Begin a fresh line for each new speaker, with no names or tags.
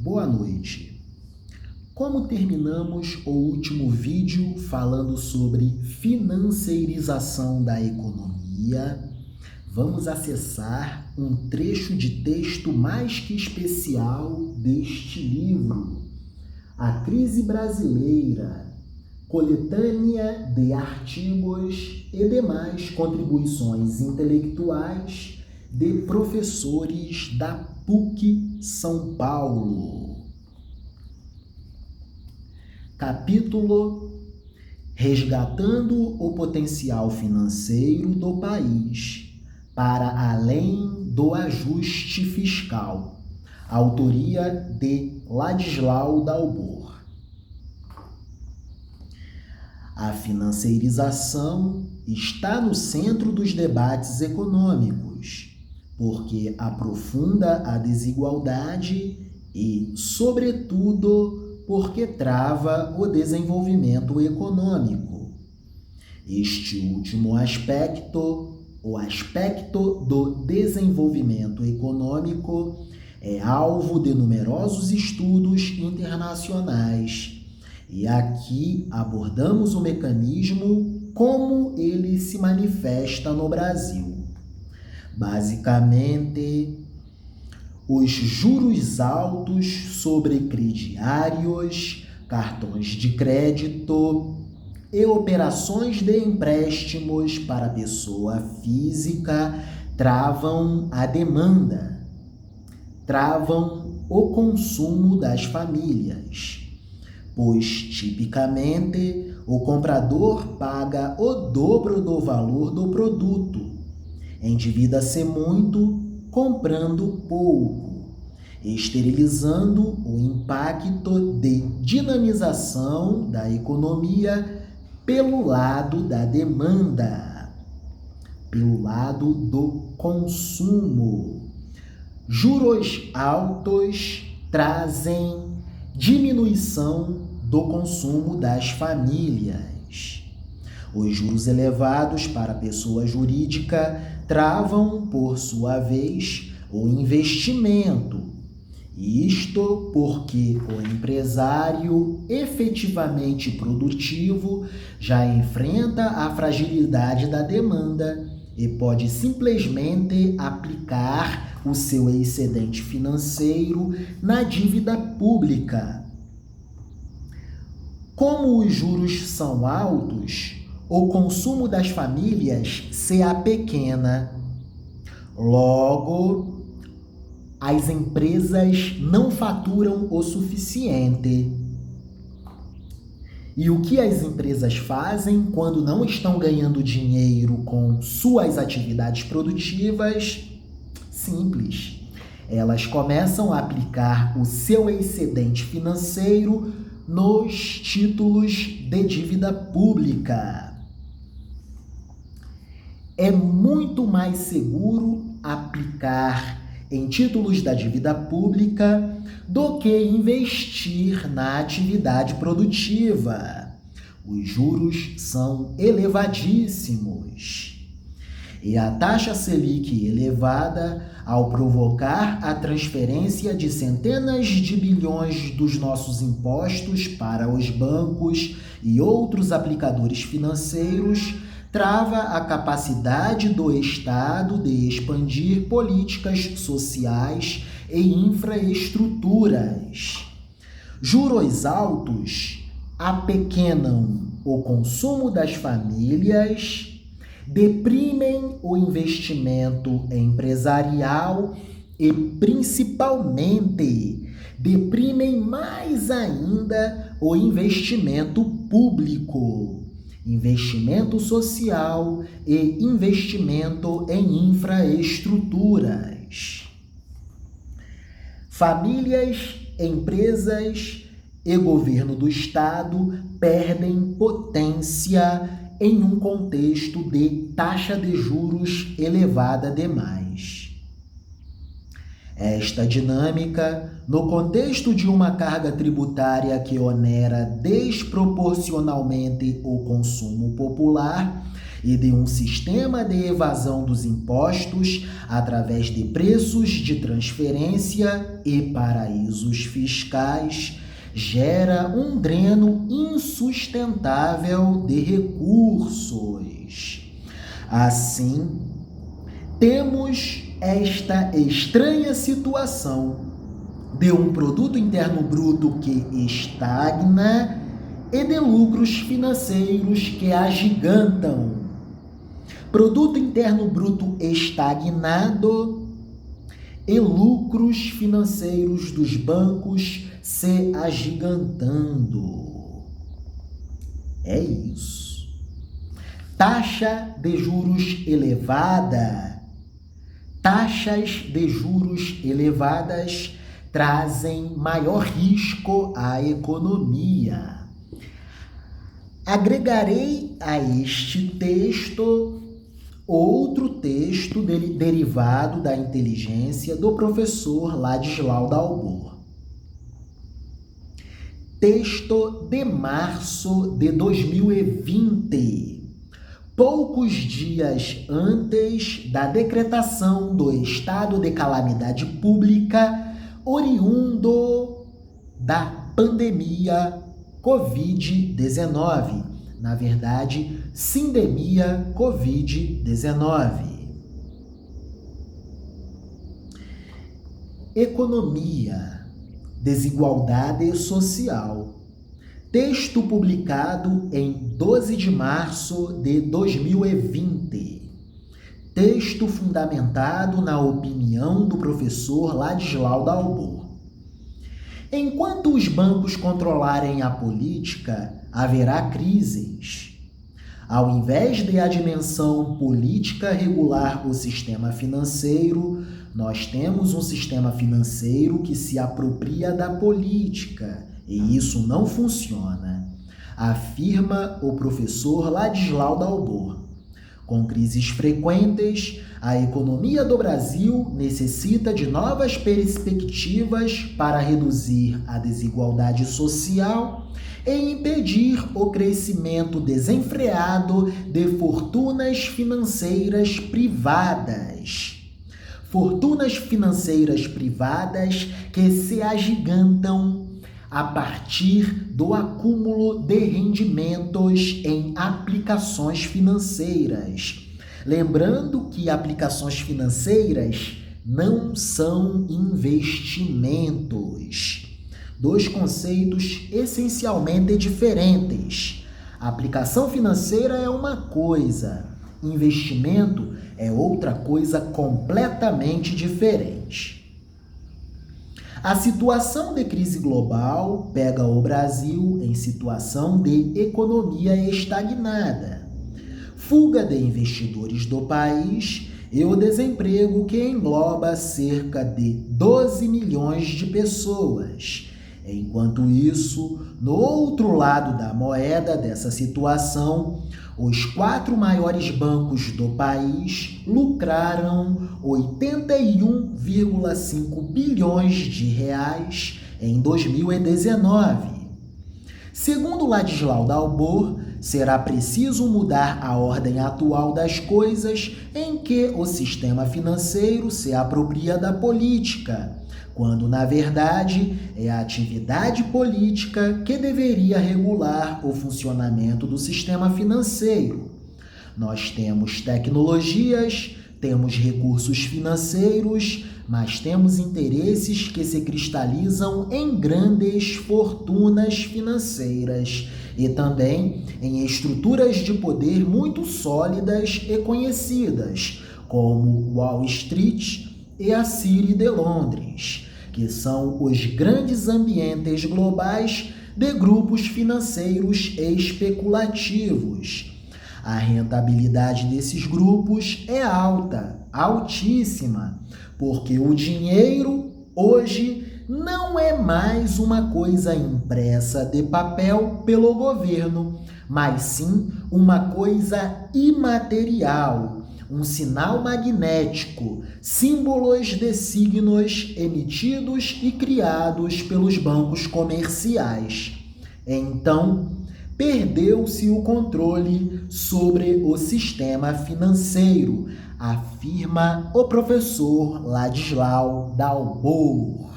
boa noite. Como terminamos o último vídeo falando sobre financeirização da economia, vamos acessar um trecho de texto mais que especial deste livro, A Crise Brasileira, coletânea de artigos e demais contribuições intelectuais de professores da PUC São Paulo. Capítulo: Resgatando o potencial financeiro do país para além do ajuste fiscal. Autoria de Ladislau Dalbor. A financeirização está no centro dos debates econômicos, porque aprofunda a desigualdade e, sobretudo, porque trava o desenvolvimento econômico. Este último aspecto, o aspecto do desenvolvimento econômico, é alvo de numerosos estudos internacionais. E aqui abordamos o mecanismo como ele se manifesta no Brasil. Basicamente, os juros altos sobre crediários, cartões de crédito e operações de empréstimos para pessoa física travam a demanda, travam o consumo das famílias, pois, tipicamente, o comprador paga o dobro do valor do produto, endivida-se muito, comprando pouco, esterilizando o impacto de dinamização da economia pelo lado da demanda, pelo lado do consumo. Juros altos trazem diminuição do consumo das famílias. Os juros elevados para a pessoa jurídica travam, por sua vez, o investimento. Isto porque o empresário efetivamente produtivo já enfrenta a fragilidade da demanda e pode simplesmente aplicar o seu excedente financeiro na dívida pública. Como os juros são altos, o consumo das famílias se apequena. Logo, as empresas não faturam o suficiente. E o que as empresas fazem quando não estão ganhando dinheiro com suas atividades produtivas? Simples. Elas começam a aplicar o seu excedente financeiro nos títulos de dívida pública. É muito mais seguro aplicar em títulos da dívida pública do que investir na atividade produtiva. Os juros são elevadíssimos. E a taxa Selic elevada, ao provocar a transferência de centenas de bilhões dos nossos impostos para os bancos e outros aplicadores financeiros, trava a capacidade do Estado de expandir políticas sociais e infraestruturas. Juros altos apequenam o consumo das famílias, deprimem o investimento empresarial e, principalmente, deprimem mais ainda o investimento público, investimento social e investimento em infraestruturas. Famílias, empresas e governo do Estado perdem potência em um contexto de taxa de juros elevada demais. Esta dinâmica, no contexto de uma carga tributária que onera desproporcionalmente o consumo popular e de um sistema de evasão dos impostos através de preços de transferência e paraísos fiscais, gera um dreno insustentável de recursos. Assim, temos esta estranha situação de um produto interno bruto que estagna e de lucros financeiros que agigantam. Produto interno bruto estagnado e lucros financeiros dos bancos se agigantando. É isso. Taxa de juros elevada. Taxas de juros elevadas trazem maior risco à economia. Agregarei a este texto outro texto derivado da inteligência do professor Ladislau Dalbor. Texto de março de 2020, poucos dias antes da decretação do estado de calamidade pública oriundo da pandemia Covid-19, na verdade, sindemia Covid-19. Economia, desigualdade social. Texto publicado em 12 de março de 2020. Texto fundamentado na opinião do professor Ladislau Dalbor. Enquanto os bancos controlarem a política, haverá crises. Ao invés de a dimensão política regular o sistema financeiro, nós temos um sistema financeiro que se apropria da política, e isso não funciona, afirma o professor Ladislau Dalbor. Com crises frequentes, a economia do Brasil necessita de novas perspectivas para reduzir a desigualdade social e impedir o crescimento desenfreado de fortunas financeiras privadas. Fortunas financeiras privadas que se agigantam a partir do acúmulo de rendimentos em aplicações financeiras. Lembrando que aplicações financeiras não são investimentos. Dois conceitos essencialmente diferentes. A aplicação financeira é uma coisa, investimento é outra coisa completamente diferente. A situação de crise global pega o Brasil em situação de economia estagnada, fuga de investidores do país e o desemprego que engloba cerca de 12 milhões de pessoas. Enquanto isso, no outro lado da moeda dessa situação, os 4 maiores bancos do país lucraram 81,5 bilhões de reais em 2019. Segundo Ladislau Dalbor, será preciso mudar a ordem atual das coisas em que o sistema financeiro se apropria da política, quando, na verdade, é a atividade política que deveria regular o funcionamento do sistema financeiro. Nós temos tecnologias, temos recursos financeiros, mas temos interesses que se cristalizam em grandes fortunas financeiras e também em estruturas de poder muito sólidas e conhecidas, como Wall Street e a City de Londres, que são os grandes ambientes globais de grupos financeiros especulativos. A rentabilidade desses grupos é alta, altíssima, porque o dinheiro hoje não é mais uma coisa impressa de papel pelo governo, mas sim uma coisa imaterial, um sinal magnético, símbolos de signos emitidos e criados pelos bancos comerciais. Então, perdeu-se o controle sobre o sistema financeiro, afirma o professor Ladislau Dalbor.